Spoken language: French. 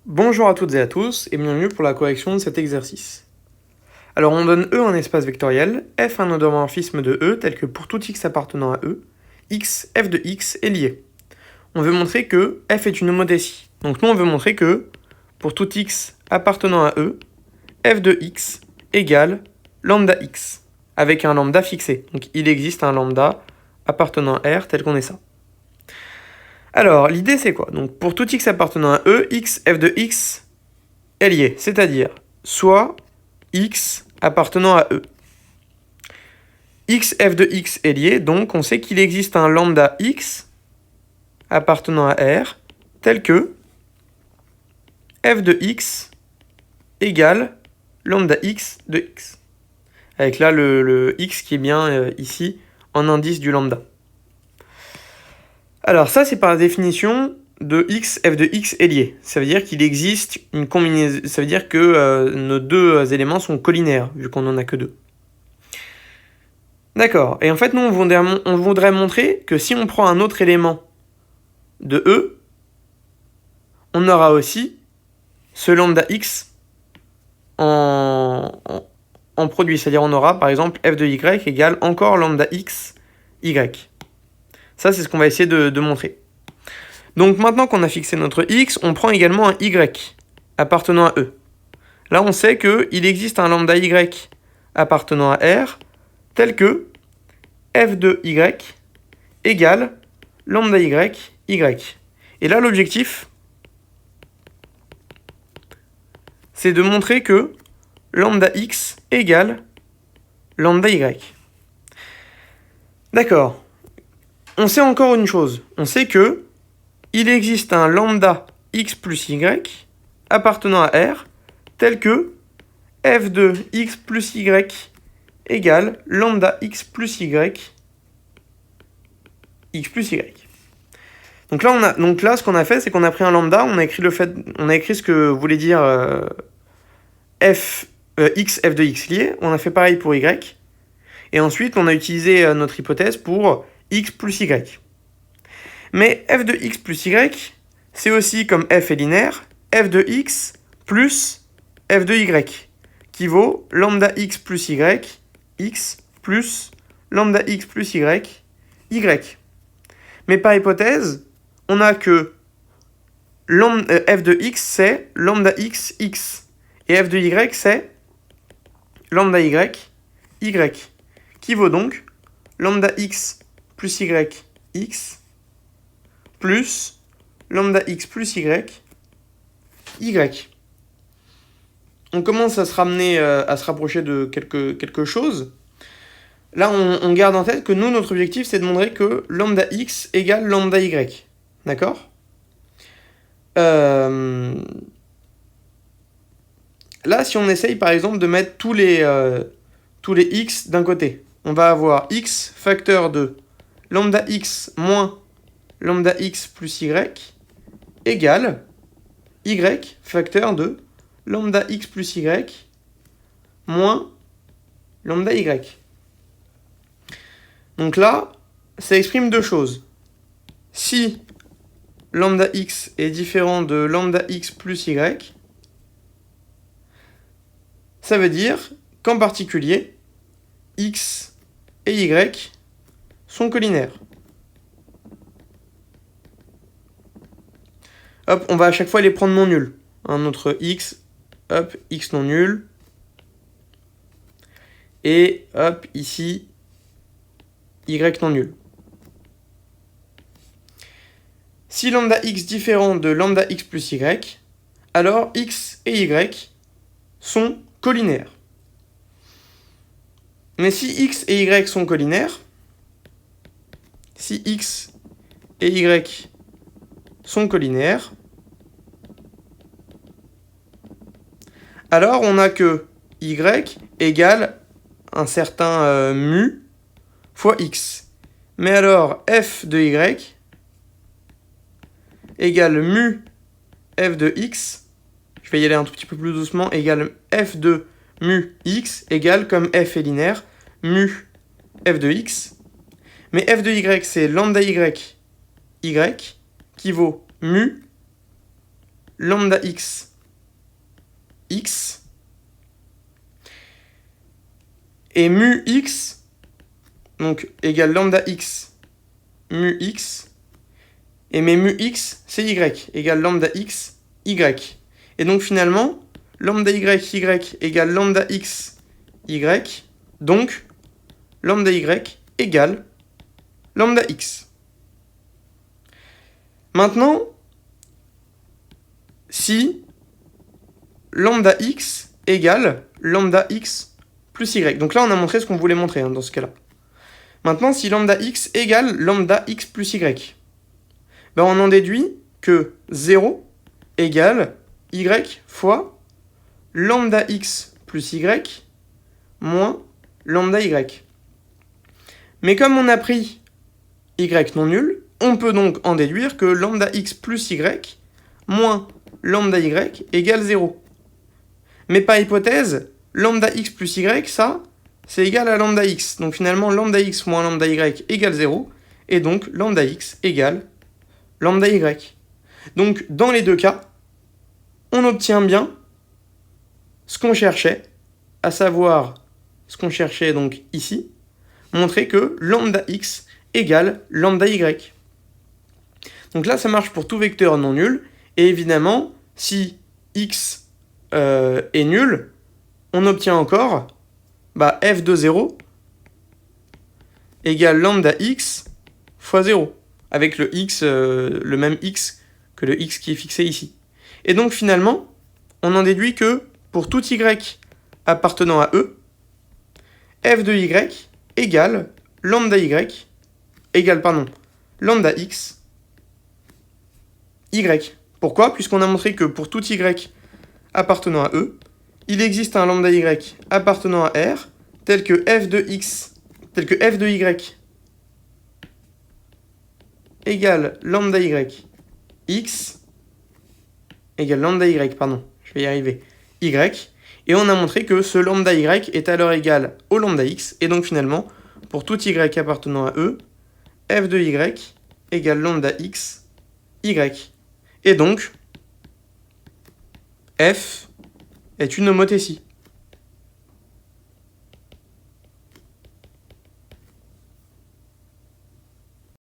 Bonjour à toutes et à tous et bienvenue pour la correction de cet exercice. Alors on donne E un espace vectoriel, F un endomorphisme de E tel que pour tout x appartenant à E, x, f de x est lié. On veut montrer que F est une homothétie. Donc nous on veut montrer que pour tout x appartenant à E, f de x égale lambda x, avec un lambda fixé. Donc il existe un lambda appartenant à R tel qu'on est ça. Alors, l'idée c'est quoi? Donc pour tout x appartenant à E, x, f de x est lié, c'est-à-dire soit x appartenant à E. X, f de x est lié, donc on sait qu'il existe un lambda x appartenant à R, tel que f de x égale lambda x de x. Avec là le x qui est bien ici en indice du lambda. Alors ça c'est par la définition de x, f de x est lié. Ça veut dire qu'il existe une combinaison, ça veut dire que nos deux éléments sont collinaires, vu qu'on n'en a que deux. D'accord, et en fait nous on voudrait montrer que si on prend un autre élément de E, on aura aussi ce lambda x en produit, c'est-à-dire on aura par exemple f de y égale encore lambda x y. Ça c'est ce qu'on va essayer de montrer. Donc maintenant qu'on a fixé notre x, on prend également un y appartenant à E. Là on sait qu'il existe un lambda y appartenant à R, tel que f de y égale lambda y, y. Et là l'objectif, c'est de montrer que lambda x égale lambda y. D'accord. On sait encore une chose. On sait que il existe un lambda x plus y appartenant à R, tel que f de x plus y égale lambda x plus y, x plus y. Donc là, ce qu'on a fait, c'est qu'on a pris un lambda, on a écrit ce que voulait dire x, f de x lié, on a fait pareil pour y, et ensuite on a utilisé notre hypothèse pour x plus y. Mais f de x plus y, c'est aussi, comme f est linéaire, f de x plus f de y, qui vaut lambda x plus y, x plus lambda x plus y, y. Mais par hypothèse, on a que f de x, c'est lambda x, x. Et f de y, c'est lambda y, y. Qui vaut donc lambda x plus y, x, plus lambda x plus y, y. On commence à se ramener, à se rapprocher de quelque chose. Là, on garde en tête que nous, notre objectif, c'est de montrer que lambda x égale lambda y. D'accord ? Là, si on essaye, par exemple, de mettre tous les x d'un côté, on va avoir x facteur de lambda x moins lambda x plus y égale y facteur de lambda x plus y moins lambda y. Donc là, ça exprime deux choses. Si lambda x est différent de lambda x plus y, ça veut dire qu'en particulier, x et y sont collinaires. Hop, on va à chaque fois les prendre non nuls. Notre x, hop, x non nul. Et hop, ici, y non nul. Si lambda x différent de lambda x plus y, alors x et y sont collinaires. Mais si x et y sont collinaires, si x et y sont collinaires, alors on a que y égale un certain mu fois x. Mais alors f de y égale mu f de x, je vais y aller un tout petit peu plus doucement, égale f de mu x égale, comme f est linéaire, mu f de x. Mais f de y, c'est lambda y, y, qui vaut mu lambda x, x, et mu x, donc égale lambda x, mu x, et mes mu x, c'est y, égale lambda x, y. Et donc finalement, lambda y, y égale lambda x, y, donc lambda y égale lambda x. Maintenant, si lambda x égale lambda x plus y. Donc là, on a montré ce qu'on voulait montrer dans ce cas-là. Maintenant, si lambda x égale lambda x plus y, ben on en déduit que 0 égale y fois lambda x plus y moins lambda y. Mais comme on a pris y non nul, on peut donc en déduire que lambda x plus y moins lambda y égale 0. Mais par hypothèse, lambda x plus y, ça, c'est égal à lambda x. Donc finalement, lambda x moins lambda y égale 0. Et donc, lambda x égale lambda y. Donc, dans les deux cas, on obtient bien ce qu'on cherchait, à savoir ce qu'on cherchait donc ici, montrer que lambda x égale lambda y. Donc là, ça marche pour tout vecteur non nul. Et évidemment, si x est nul, on obtient encore f de 0 égale lambda x fois 0, avec le x, le même x que le x qui est fixé ici. Et donc finalement, on en déduit que pour tout y appartenant à E, f de y égale lambda y égale lambda x y. Pourquoi? Puisqu'on a montré que pour tout y appartenant à E, il existe un lambda y appartenant à R tel que f de y égale lambda y x égale lambda y, je vais y arriver, y, et on a montré que ce lambda y est alors égal au lambda x, et donc finalement, pour tout y appartenant à E, f de y égale lambda x, y. Et donc, f est une homothétie.